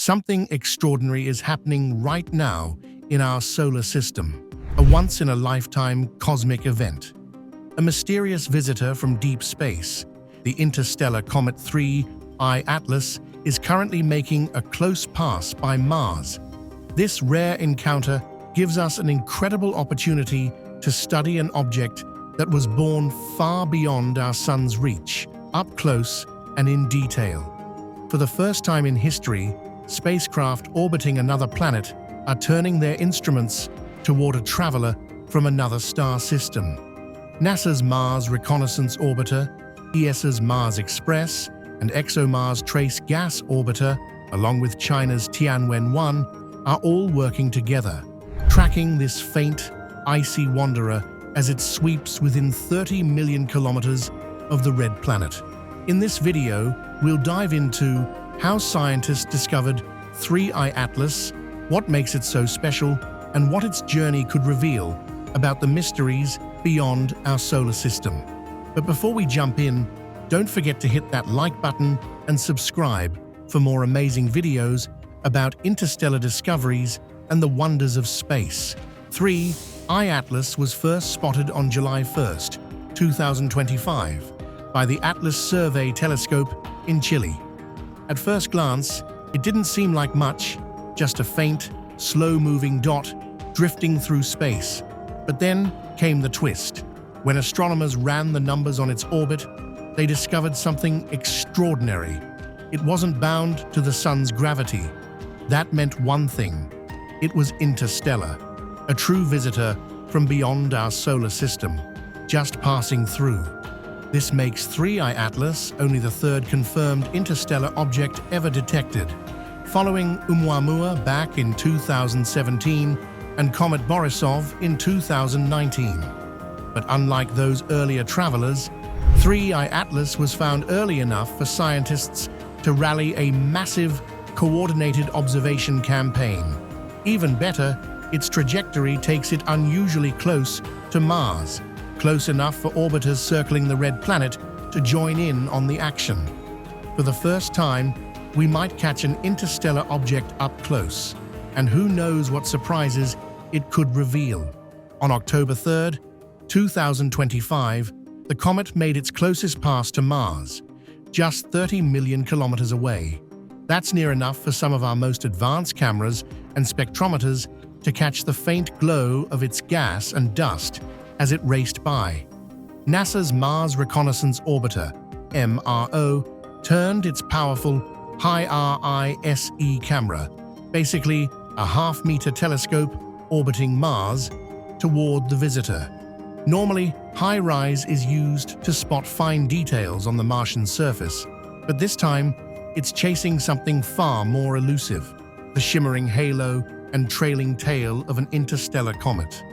Something extraordinary is happening right now in our solar system, a once-in-a-lifetime cosmic event. A mysterious visitor from deep space, the interstellar Comet 3I Atlas, is currently making a close pass by Mars. This rare encounter gives us an incredible opportunity to study an object that was born far beyond our Sun's reach, up close and in detail. For the first time in history, spacecraft orbiting another planet are turning their instruments toward a traveler from another star system. NASA's Mars Reconnaissance Orbiter, ESA's Mars Express, and ExoMars Trace Gas Orbiter, along with China's Tianwen 1, are all working together, tracking this faint, icy wanderer as it sweeps within 30 million kilometers of the red planet. In this video, we'll dive into how scientists discovered 3I Atlas, what makes it so special, and what its journey could reveal about the mysteries beyond our solar system. But before we jump in, don't forget to hit that like button and subscribe for more amazing videos about interstellar discoveries and the wonders of space. 3I Atlas was first spotted on July 1st, 2025, by the Atlas Survey Telescope in Chile. At first glance, it didn't seem like much, just a faint, slow-moving dot drifting through space. But then came the twist. When astronomers ran the numbers on its orbit, they discovered something extraordinary. It wasn't bound to the sun's gravity. That meant one thing. It was interstellar, a true visitor from beyond our solar system, just passing through. This makes 3I Atlas only the third confirmed interstellar object ever detected, following Oumuamua back in 2017 and Comet Borisov in 2019. But unlike those earlier travelers, 3I Atlas was found early enough for scientists to rally a massive, coordinated observation campaign. Even better, its trajectory takes it unusually close to Mars, close enough for orbiters circling the red planet to join in on the action. For the first time, we might catch an interstellar object up close, and who knows what surprises it could reveal. On October 3rd, 2025, the comet made its closest pass to Mars, just 30 million kilometers away. That's near enough for some of our most advanced cameras and spectrometers to catch the faint glow of its gas and dust as it raced by. NASA's Mars Reconnaissance Orbiter, MRO, turned its powerful high-RISE camera, basically a half-meter telescope orbiting Mars, toward the visitor. Normally, high-rise is used to spot fine details on the Martian surface, but this time, it's chasing something far more elusive, the shimmering halo and trailing tail of an interstellar comet.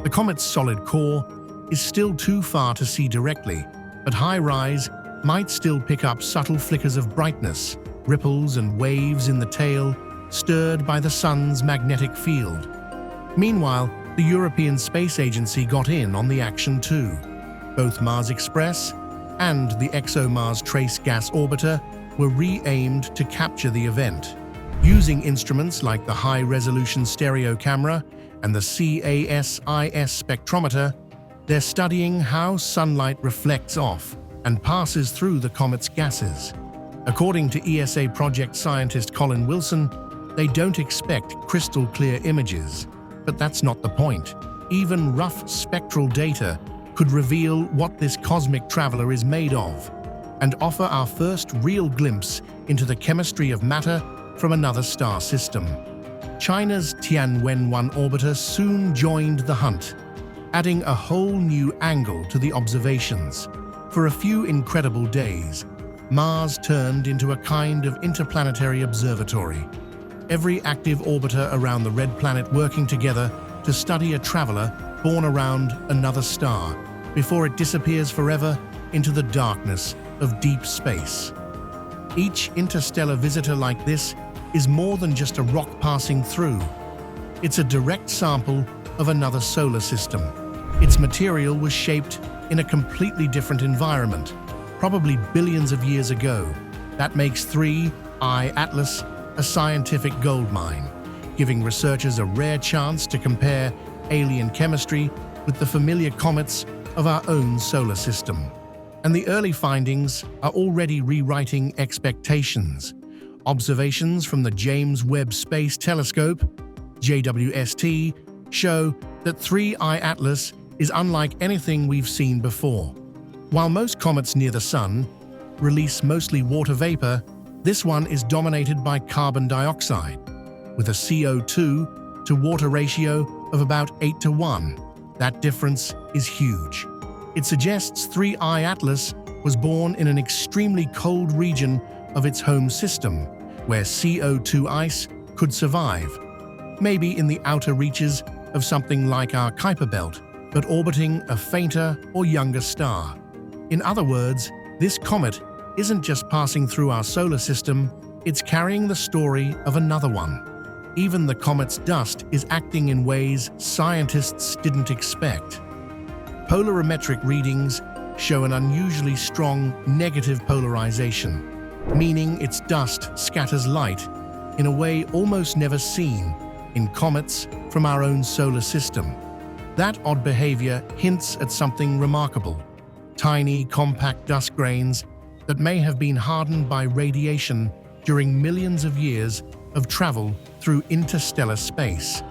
The comet's solid core is still too far to see directly, but high-rise might still pick up subtle flickers of brightness, ripples and waves in the tail, stirred by the sun's magnetic field. Meanwhile, the European Space Agency got in on the action too. Both Mars Express and the ExoMars Trace Gas Orbiter were re-aimed to capture the event. Using instruments like the high-resolution stereo camera and the CASIS spectrometer, they're studying how sunlight reflects off and passes through the comet's gases. According to ESA project scientist Colin Wilson, they don't expect crystal-clear images. But that's not the point. Even rough spectral data could reveal what this cosmic traveler is made of and offer our first real glimpse into the chemistry of matter from another star system. China's Tianwen 1 orbiter soon joined the hunt, adding a whole new angle to the observations. For a few incredible days, Mars turned into a kind of interplanetary observatory. Every active orbiter around the red planet working together to study a traveler born around another star before it disappears forever into the darkness of deep space. Each interstellar visitor like this is more than just a rock passing through. It's a direct sample of another solar system. Its material was shaped in a completely different environment, probably billions of years ago. That makes 3I Atlas a scientific goldmine, giving researchers a rare chance to compare alien chemistry with the familiar comets of our own solar system. And the early findings are already rewriting expectations. Observations from the James Webb Space Telescope, JWST, show that 3I Atlas is unlike anything we've seen before. While most comets near the Sun release mostly water vapor, this one is dominated by carbon dioxide, with a CO2 to water ratio of about 8:1. That difference is huge. It suggests 3I Atlas was born in an extremely cold region of its home system, where CO2 ice could survive, maybe in the outer reaches of something like our Kuiper belt, but orbiting a fainter or younger star. In other words, this comet isn't just passing through our solar system, it's carrying the story of another one. Even the comet's dust is acting in ways scientists didn't expect. Polarimetric readings show an unusually strong negative polarization, meaning its dust scatters light in a way almost never seen in comets from our own solar system. That odd behavior hints at something remarkable: tiny, compact dust grains that may have been hardened by radiation during millions of years of travel through interstellar space.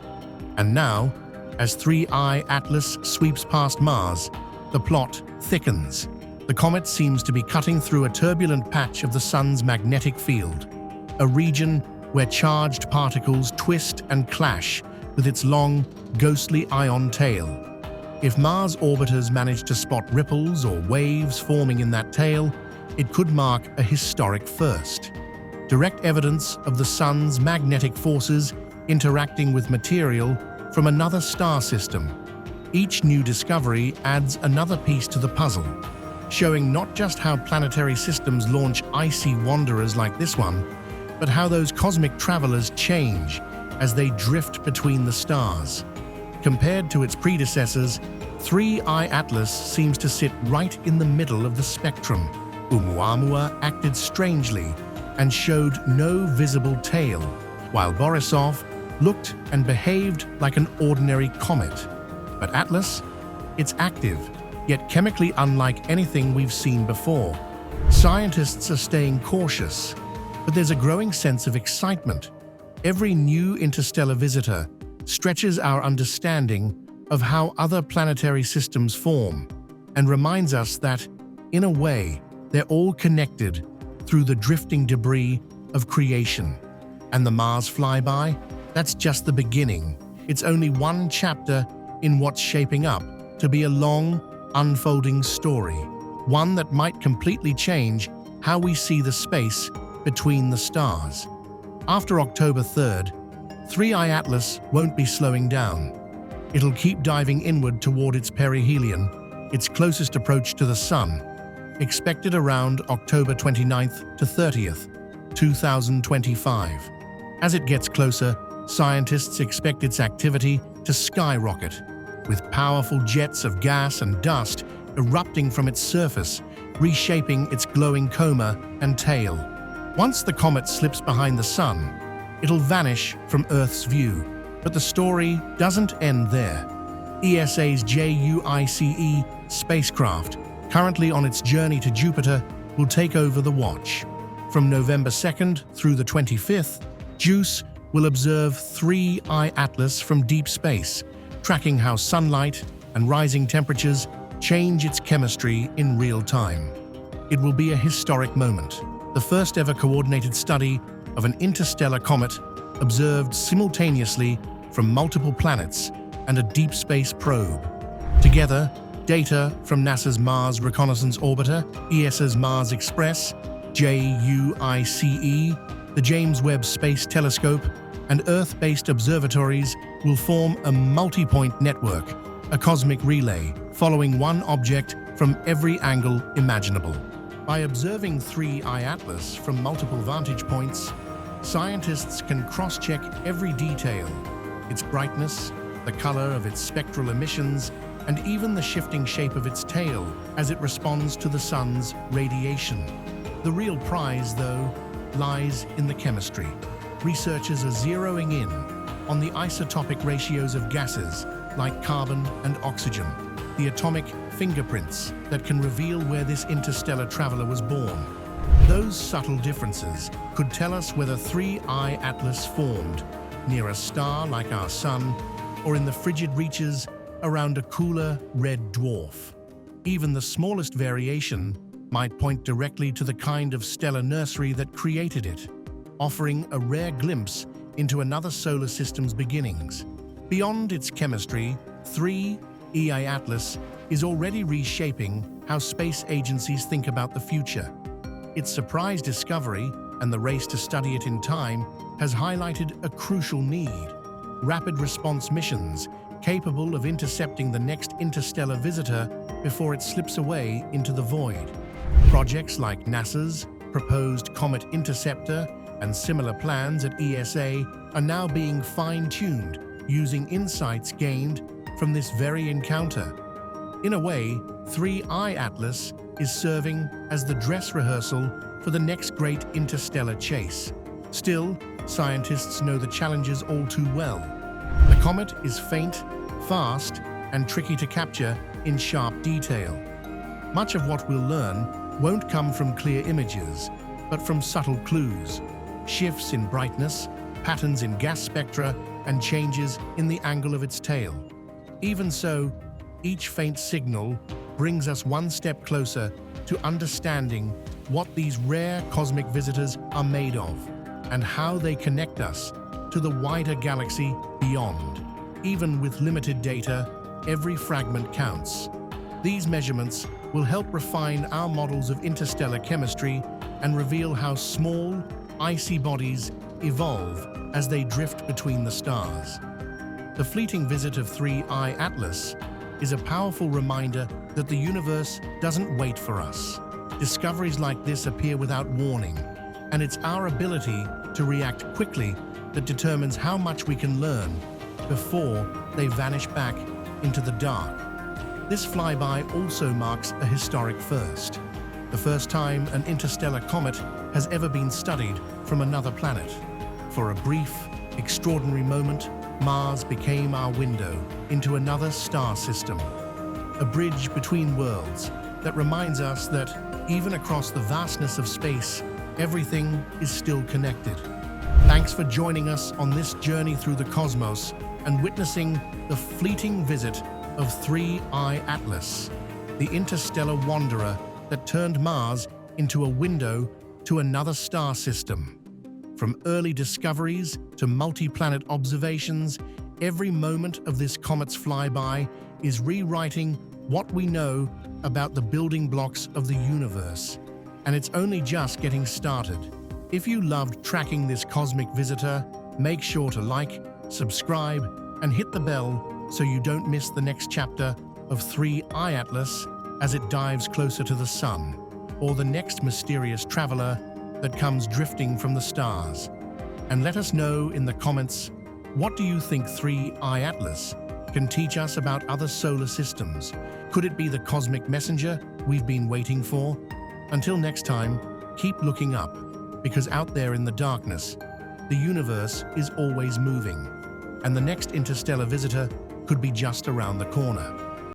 And now, as 3I Atlas sweeps past Mars, the plot thickens. The comet seems to be cutting through a turbulent patch of the Sun's magnetic field, a region where charged particles twist and clash with its long, ghostly ion tail. If Mars orbiters manage to spot ripples or waves forming in that tail, it could mark a historic first. Direct evidence of the Sun's magnetic forces interacting with material from another star system. Each new discovery adds another piece to the puzzle, showing not just how planetary systems launch icy wanderers like this one, but how those cosmic travelers change as they drift between the stars. Compared to its predecessors, 3I Atlas seems to sit right in the middle of the spectrum. Oumuamua acted strangely and showed no visible tail, while Borisov looked and behaved like an ordinary comet. But Atlas? It's active, yet chemically unlike anything we've seen before. Scientists are staying cautious, but there's a growing sense of excitement. Every new interstellar visitor stretches our understanding of how other planetary systems form and reminds us that, in a way, they're all connected through the drifting debris of creation. And the Mars flyby? That's just the beginning. It's only one chapter in what's shaping up to be a long, unfolding story, one that might completely change how we see the space between the stars. After October 3rd, 3I Atlas won't be slowing down. It'll keep diving inward toward its perihelion, its closest approach to the Sun, expected around October 29th to 30th, 2025. As it gets closer, scientists expect its activity to skyrocket, with powerful jets of gas and dust erupting from its surface, reshaping its glowing coma and tail. Once the comet slips behind the Sun, it'll vanish from Earth's view. But the story doesn't end there. ESA's JWST spacecraft, currently on its journey to Jupiter, will take over the watch. From November 2nd through the 25th, JWST will observe 3I Atlas from deep space, tracking how sunlight and rising temperatures change its chemistry in real time. It will be a historic moment, the first ever coordinated study of an interstellar comet observed simultaneously from multiple planets and a deep space probe. Together, data from NASA's Mars Reconnaissance Orbiter, ESA's Mars Express, JWST, the James Webb Space Telescope, and Earth-based observatories will form a multi-point network, a cosmic relay, following one object from every angle imaginable. By observing 3I Atlas from multiple vantage points, scientists can cross-check every detail: its brightness, the color of its spectral emissions, and even the shifting shape of its tail as it responds to the Sun's radiation. The real prize, though, lies in the chemistry. researchers are zeroing in on the isotopic ratios of gases like carbon and oxygen, the atomic fingerprints that can reveal where this interstellar traveler was born. Those subtle differences could tell us whether 3I Atlas formed near a star like our Sun or in the frigid reaches around a cooler red dwarf. Even the smallest variation might point directly to the kind of stellar nursery that created it, offering a rare glimpse into another solar system's beginnings. Beyond its chemistry, 3I Atlas is already reshaping how space agencies think about the future. Its surprise discovery and the race to study it in time has highlighted a crucial need: rapid response missions capable of intercepting the next interstellar visitor before it slips away into the void. Projects like NASA's proposed Comet interceptor and similar plans at ESA are now being fine-tuned using insights gained from this very encounter. In a way, 3I Atlas is serving as the dress rehearsal for the next great interstellar chase. Still, scientists know the challenges all too well. The comet is faint, fast, and tricky to capture in sharp detail. Much of what we'll learn won't come from clear images, but from subtle clues: shifts in brightness, patterns in gas spectra, and changes in the angle of its tail. Even so, each faint signal brings us one step closer to understanding what these rare cosmic visitors are made of and how they connect us to the wider galaxy beyond. Even with limited data, every fragment counts. These measurements will help refine our models of interstellar chemistry and reveal how small, icy bodies evolve as they drift between the stars. The fleeting visit of 3I Atlas is a powerful reminder that the universe doesn't wait for us. Discoveries like this appear without warning, and it's our ability to react quickly that determines how much we can learn before they vanish back into the dark. This flyby also marks a historic first. The first time an interstellar comet has ever been studied from another planet. For a brief, extraordinary moment, Mars became our window into another star system, a bridge between worlds that reminds us that even across the vastness of space, everything is still connected. Thanks for joining us on this journey through the cosmos and witnessing the fleeting visit of 3I Atlas, the interstellar wanderer that turned Mars into a window to another star system. From early discoveries to multi-planet observations, every moment of this comet's flyby is rewriting what we know about the building blocks of the universe. And it's only just getting started. If you loved tracking this cosmic visitor, make sure to like, subscribe, and hit the bell so you don't miss the next chapter of 3I Atlas as it dives closer to the sun, or the next mysterious traveler that comes drifting from the stars. And let us know in the comments, what do you think 3I Atlas can teach us about other solar systems? Could it be the cosmic messenger we've been waiting for? Until next time, keep looking up, because out there in the darkness, the universe is always moving, and the next interstellar visitor could be just around the corner.